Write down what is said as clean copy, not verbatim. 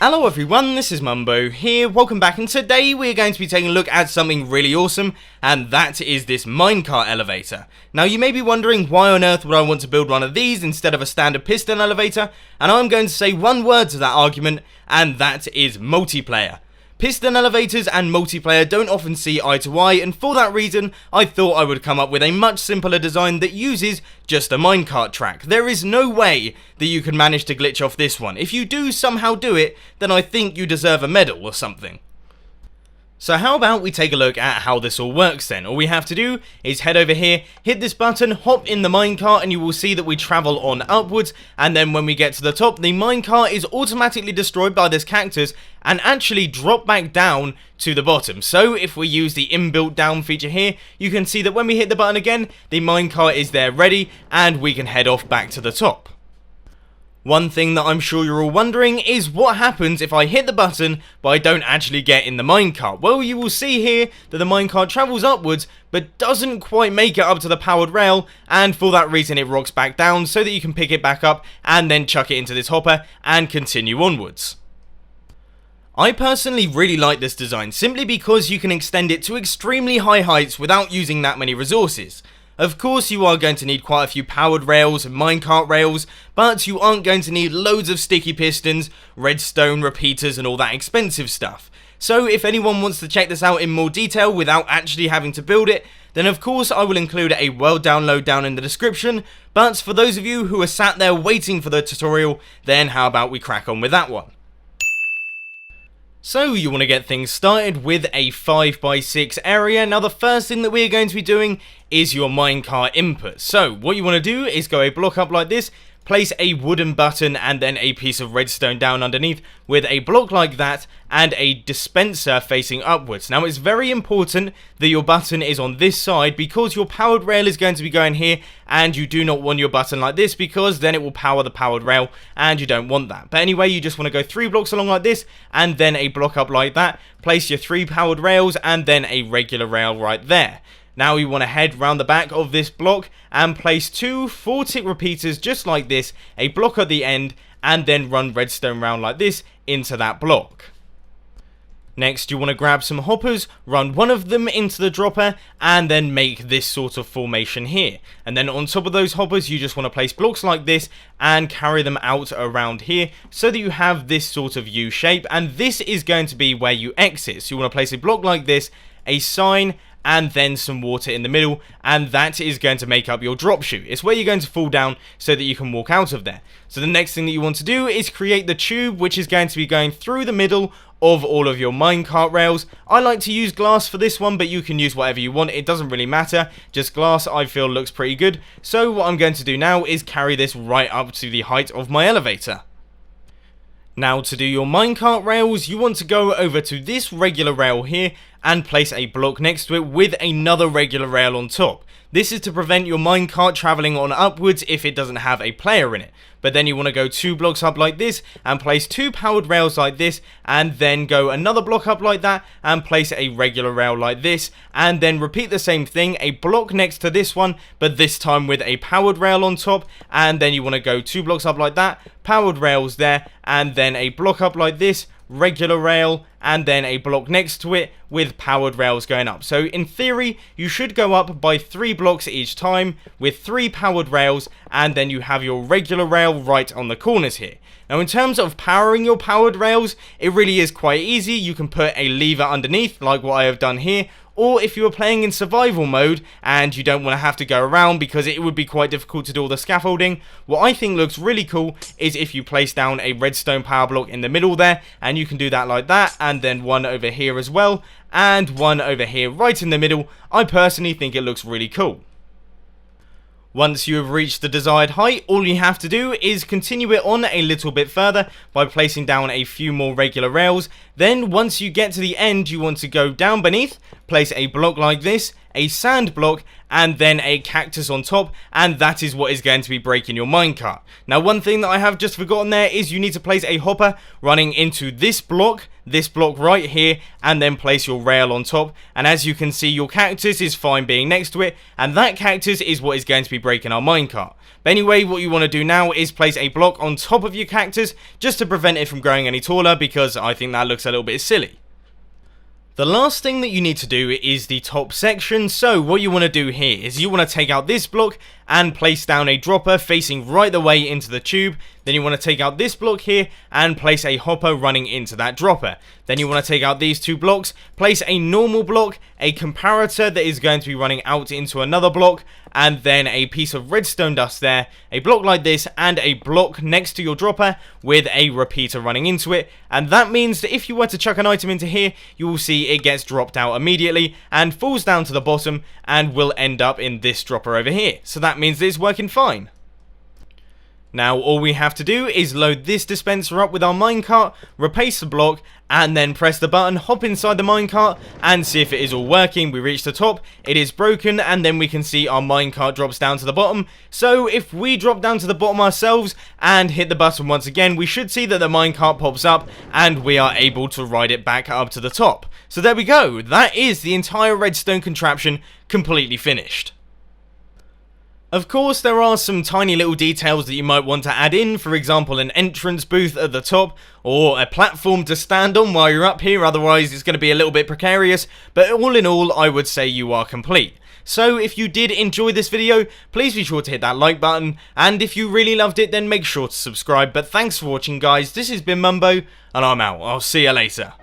Hello everyone, this is Mumbo here, welcome back, and today we're going to be taking a look at something really awesome, and that is this minecart elevator. Now you may be wondering why on earth would I want to build one of these instead of a standard piston elevator, and I'm going to say one word to that argument, and that is multiplayer. Piston elevators and multiplayer don't often see eye to eye, and for that reason, I thought I would come up with a much simpler design that uses just a minecart track. There is no way that you can manage to glitch off this one. If you do somehow do it, then I think you deserve a medal or something. So how about we take a look at how this all works then. All we have to do is head over here, hit this button, hop in the minecart, and you will see that we travel on upwards, and then when we get to the top, the minecart is automatically destroyed by this cactus and actually drop back down to the bottom. So if we use the inbuilt down feature here, you can see that when we hit the button again, the minecart is there ready, and we can head off back to the top. One thing that I'm sure you're all wondering is what happens if I hit the button but I don't actually get in the minecart. Well, you will see here that the minecart travels upwards but doesn't quite make it up to the powered rail, and for that reason it rocks back down so that you can pick it back up and then chuck it into this hopper and continue onwards. I personally really like this design simply because you can extend it to extremely high heights without using that many resources. Of course you are going to need quite a few powered rails and minecart rails, but you aren't going to need loads of sticky pistons, redstone, repeaters and all that expensive stuff. So if anyone wants to check this out in more detail without actually having to build it, then of course I will include a world download down in the description, but for those of you who are sat there waiting for the tutorial, then how about we crack on with that one. So you want to get things started with a 5x6 area. Now the first thing that we're going to be doing is your minecart input. So what you want to do is go a block up like this, place a wooden button and then a piece of redstone down underneath with a block like that and a dispenser facing upwards. Now it's very important that your button is on this side because your powered rail is going to be going here, and you do not want your button like this because then it will power the powered rail and you don't want that. But anyway, you just want to go 3 blocks along like this and then a block up like that, place your 3 powered rails and then a regular rail right there. Now you want to head round the back of this block and place 2 4-tick repeaters just like this, a block at the end, and then run redstone round like this into that block. Next you want to grab some hoppers, run one of them into the dropper, and then make this sort of formation here. And then on top of those hoppers you just want to place blocks like this and carry them out around here so that you have this sort of U shape, and this is going to be where you exit. So you want to place a block like this, a sign, and then some water in the middle, and that is going to make up your drop chute. It's where you're going to fall down so that you can walk out of there. So the next thing that you want to do is create the tube, which is going to be going through the middle of all of your minecart rails. I like to use glass for this one, but you can use whatever you want, it doesn't really matter. Just glass I feel looks pretty good. So what I'm going to do now is carry this right up to the height of my elevator. Now to do your minecart rails, you want to go over to this regular rail here and place a block next to it with another regular rail on top. This is to prevent your minecart travelling on upwards if it doesn't have a player in it. But then you want to go 2 blocks up like this and place 2 powered rails like this, and then go another block up like that and place a regular rail like this, and then repeat the same thing, a block next to this one, but this time with a powered rail on top, and then you want to go 2 blocks up like that, powered rails there, and then a block up like this, regular rail, and then a block next to it with powered rails going up. So in theory you should go up by 3 blocks each time with 3 powered rails, and then you have your regular rail right on the corners here. Now in terms of powering your powered rails, it really is quite easy. You can put a lever underneath like what I have done here, or if you are playing in survival mode and you don't want to have to go around because it would be quite difficult to do all the scaffolding, what I think looks really cool is if you place down a redstone power block in the middle there, and you can do that like that, and then one over here as well, and one over here right in the middle. I personally think it looks really cool. Once you have reached the desired height, all you have to do is continue it on a little bit further by placing down a few more regular rails. Then once you get to the end, you want to go down beneath, place a block like this, a sand block, and then a cactus on top, and that is what is going to be breaking your minecart. Now, one thing that I have just forgotten there is you need to place a hopper running into this block right here, and then place your rail on top. And as you can see, your cactus is fine being next to it, and that cactus is what is going to be breaking our minecart. But anyway, what you want to do now is place a block on top of your cactus just to prevent it from growing any taller, because I think that looks a little bit silly. The last thing that you need to do is the top section. So what you want to do here is you want to take out this block and place down a dropper facing right the way into the tube. Then you want to take out this block here and place a hopper running into that dropper. Then you want to take out these two blocks, place a normal block, a comparator that is going to be running out into another block, and then a piece of redstone dust there, a block like this, and a block next to your dropper with a repeater running into it. And that means that if you were to chuck an item into here, you will see it gets dropped out immediately and falls down to the bottom and will end up in this dropper over here. So that means that it's working fine. Now all we have to do is load this dispenser up with our minecart, replace the block, and then press the button, hop inside the minecart, and see if it is all working. We reach the top, it is broken, and then we can see our minecart drops down to the bottom. So if we drop down to the bottom ourselves and hit the button once again, we should see that the minecart pops up, and we are able to ride it back up to the top. So there we go, that is the entire redstone contraption completely finished. Of course, there are some tiny little details that you might want to add in, for example an entrance booth at the top, or a platform to stand on while you're up here, otherwise it's going to be a little bit precarious, but all in all, I would say you are complete. So if you did enjoy this video, please be sure to hit that like button, and if you really loved it, then make sure to subscribe. But thanks for watching, guys. This has been Mumbo, and I'm out. I'll see you later.